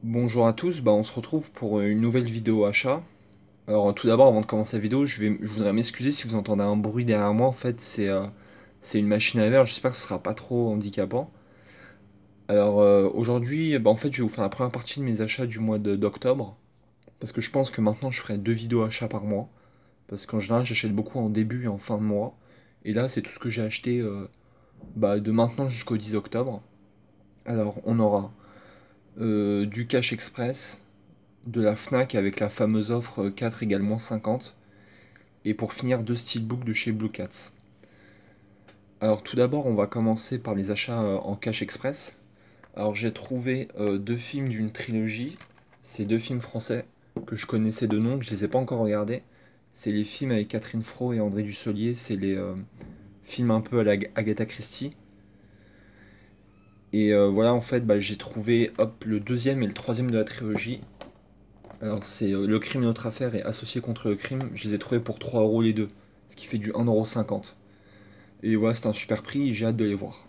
Bonjour à tous, on se retrouve pour une nouvelle vidéo achat. Alors tout d'abord, avant de commencer la vidéo, je voudrais m'excuser si vous entendez un bruit derrière moi. En fait, c'est une machine à laver. J'espère que ce sera pas trop handicapant. Alors aujourd'hui, en fait, je vais vous faire la première partie de mes achats du mois d'octobre. Parce que je pense que maintenant, je ferai deux vidéos achats par mois. Parce qu'en général, j'achète beaucoup en début et en fin de mois. Et là, c'est tout ce que j'ai acheté de maintenant jusqu'au 10 octobre. Alors, on aura du Cash Express, de la Fnac avec la fameuse offre 4 égale moins 50. Et pour finir, deux steelbooks de chez Blue Cats. Alors tout d'abord, on va commencer par les achats en cash express. Alors j'ai trouvé deux films d'une trilogie. C'est deux films français que je connaissais de nom, que je les ai pas encore regardés. C'est les films avec Catherine Fro et André Dussolier. C'est les films un peu à la Agatha Christie. Et voilà, en fait, j'ai trouvé hop, le deuxième et le troisième de la trilogie. Alors c'est Le crime et notre affaire et Associé contre le crime. Je les ai trouvés pour 3 euros les deux, ce qui fait du 1,50 €. Et voilà, c'est un super prix, j'ai hâte de les voir.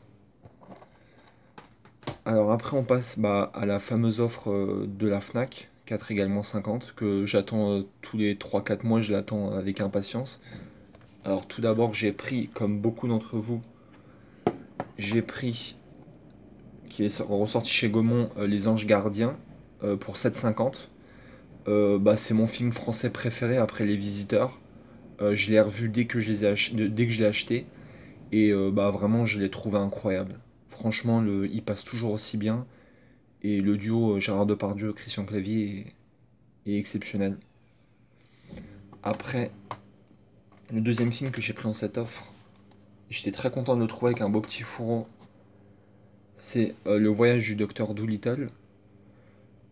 Alors après, on passe à la fameuse offre de la Fnac, 4 également 50, que j'attends tous les 3 4 mois, je l'attends avec impatience. Alors tout d'abord, j'ai pris, comme beaucoup d'entre vous, j'ai pris, qui est ressorti chez Gaumont, Les Anges Gardiens, pour 7,50. C'est mon film français préféré après Les Visiteurs. Je l'ai revu dès que dès que je l'ai acheté. Et vraiment, je l'ai trouvé incroyable. Franchement, il passe toujours aussi bien. Et le duo Gérard Depardieu, Christian Clavier est exceptionnel. Après, le deuxième film que j'ai pris en cette offre, j'étais très content de le trouver avec un beau petit fourreau. C'est Le Voyage du Docteur Dolittle,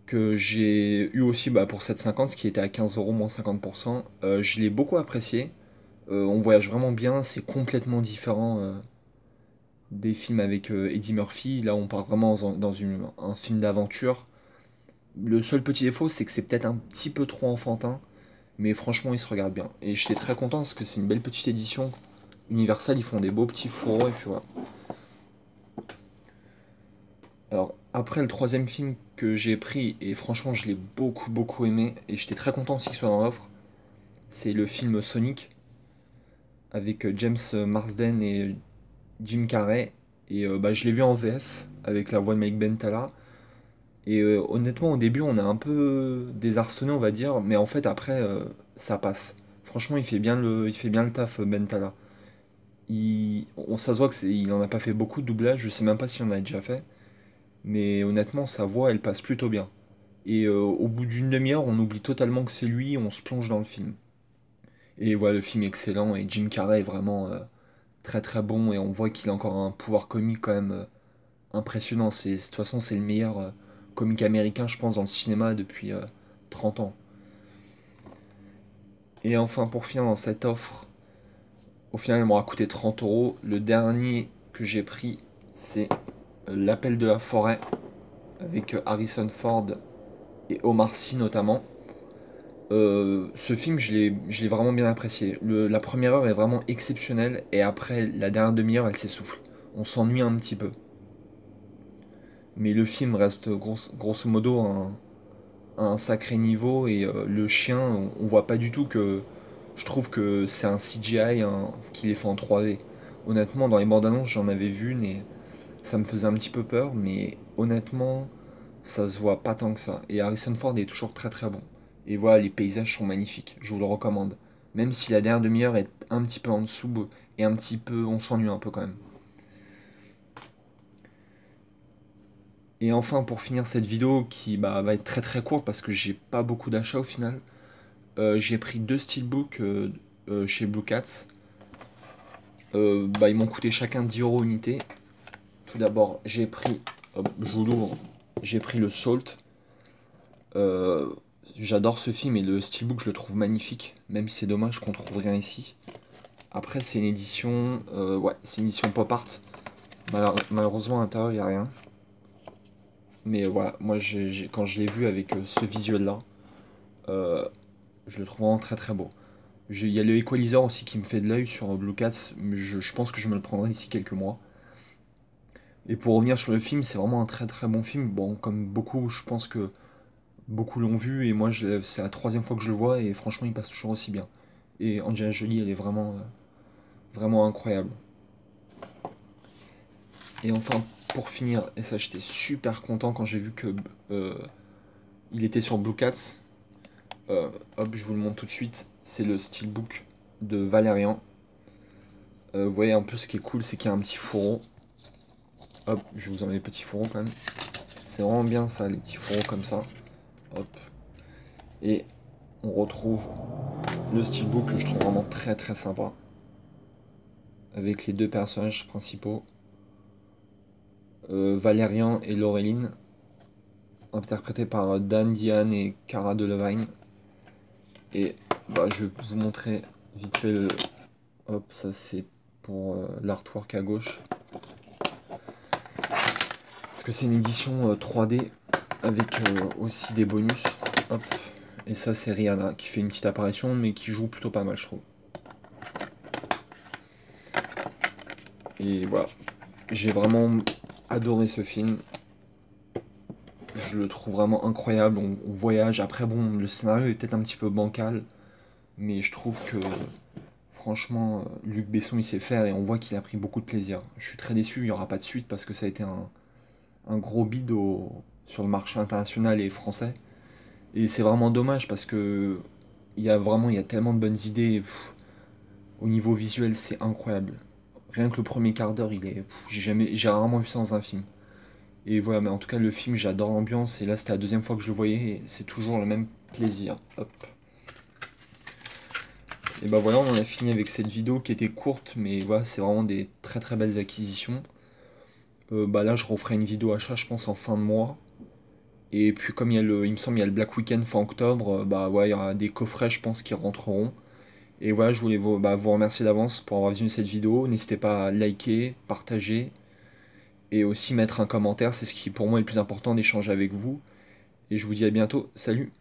que j'ai eu aussi pour 7,50, ce qui était à 15 euros moins 50%. Je l'ai beaucoup apprécié. On voyage vraiment bien, c'est complètement différent des films avec Eddie Murphy. Là, on part vraiment dans un film d'aventure. Le seul petit défaut, c'est que c'est peut-être un petit peu trop enfantin, mais franchement, il se regarde bien. Et j'étais très content parce que c'est une belle petite édition. Universal, ils font des beaux petits fourreaux, et puis voilà. Alors, après le troisième film que j'ai pris, et franchement, je l'ai beaucoup, beaucoup aimé, et j'étais très content aussi qu'il soit dans l'offre, c'est le film Sonic, avec James Marsden et Jim Carrey. Et je l'ai vu en VF, avec la voix de Mike Bentala. Et honnêtement, au début, on a un peu désarçonné, on va dire, mais en fait, après, ça passe. Franchement, il fait bien le taf, Bentala. Ça se voit il en a pas fait beaucoup de doublage, je sais même pas si on a déjà fait, mais honnêtement, sa voix, elle passe plutôt bien. Et au bout d'une demi-heure, on oublie totalement que c'est lui, on se plonge dans le film. Et voilà, le film est excellent, et Jim Carrey est vraiment très très bon, et on voit qu'il a encore un pouvoir comique quand même impressionnant. De toute façon, c'est le meilleur comique américain, je pense, dans le cinéma depuis 30 ans. Et enfin, pour finir dans cette offre, au final, elle m'aura coûté 30 euros. Le dernier que j'ai pris, c'est L'appel de la forêt, avec Harrison Ford et Omar Sy notamment. Ce film, je l'ai vraiment bien apprécié. La première heure est vraiment exceptionnelle, et après, la dernière demi-heure, elle s'essouffle. On s'ennuie un petit peu. Mais le film reste grosso modo un sacré niveau, et le chien, on voit pas du tout que je trouve que c'est un CGI qu'il est fait en 3D. Honnêtement, dans les bandes annonces, j'en avais vu une et ça me faisait un petit peu peur, mais honnêtement, ça se voit pas tant que ça. Et Harrison Ford est toujours très très bon. Et voilà, les paysages sont magnifiques, je vous le recommande. Même si la dernière demi-heure est un petit peu en dessous et un petit peu, on s'ennuie un peu quand même. Et enfin, pour finir cette vidéo qui va être très très courte parce que j'ai pas beaucoup d'achats au final, j'ai pris deux steelbooks chez Blue Cats. Ils m'ont coûté chacun 10 euros unité. Tout d'abord, j'ai pris, hop, je vous l'ouvre, j'ai pris le Salt. Euh, J'adore ce film, et le steelbook, je le trouve magnifique, même si c'est dommage qu'on trouve rien ici. Après, c'est une édition, ouais, c'est une édition pop art. Malheureusement, à l'intérieur, il n'y a rien. Mais voilà, moi, quand je l'ai vu avec ce visuel-là, euh, je le trouve vraiment très très beau. Il y a le Equalizer aussi qui me fait de l'œil sur Blue Cats, mais je pense que je me le prendrai d'ici quelques mois. Et pour revenir sur le film, c'est vraiment un très très bon film. Bon, comme beaucoup, je pense que Beaucoup l'ont vu et moi c'est la troisième fois que je le vois et franchement il passe toujours aussi bien. Et Angelina Jolie elle est vraiment incroyable. Et enfin pour finir, et ça j'étais super content quand j'ai vu que euh, il était sur Blue Cats. Hop, je vous le montre tout de suite, c'est le steelbook de Valérian. Vous voyez un peu ce qui est cool, c'est qu'il y a un petit fourreau. Hop, je vais vous enlever les petits fourreaux quand même. C'est vraiment bien ça, les petits fourreaux comme ça. Hop. Et on retrouve le steelbook que je trouve vraiment très sympa. Avec les deux personnages principaux. Valérian et Laureline. Interprétés par Dan Diane et Cara Delevingne. Et bah, je vais vous montrer vite fait le... Hop, ça c'est pour l'artwork à gauche. Parce que c'est une édition 3D avec aussi des bonus. Hop. Et ça c'est Rihanna qui fait une petite apparition mais qui joue plutôt pas mal je trouve. Et voilà. J'ai vraiment adoré ce film. Je le trouve vraiment incroyable. On voyage. Après bon, le scénario est peut-être un petit peu bancal. Mais je trouve que franchement, Luc Besson il sait faire et on voit qu'il a pris beaucoup de plaisir. Je suis très déçu, il n'y aura pas de suite parce que ça a été un gros bid sur le marché international et français. Et c'est vraiment dommage parce que il y a tellement de bonnes idées. Au niveau visuel, c'est incroyable. Rien que le premier quart d'heure, j'ai rarement vu ça dans un film. Et voilà, mais en tout cas, le film, j'adore l'ambiance. Et là, c'était la deuxième fois que je le voyais et c'est toujours le même plaisir. Hop. Et bah voilà, on en a fini avec cette vidéo qui était courte, mais voilà, c'est vraiment des très belles acquisitions. Bah là, je referai une vidéo achat, je pense, en fin de mois. Et puis comme il me semble, il y a le Black Weekend fin octobre, bah ouais, il y aura des coffrets, je pense, qui rentreront. Et voilà, je voulais vous remercier d'avance pour avoir visionné cette vidéo. N'hésitez pas à liker, partager et aussi mettre un commentaire. C'est ce qui pour moi est le plus important d'échanger avec vous. Et je vous dis à bientôt. Salut!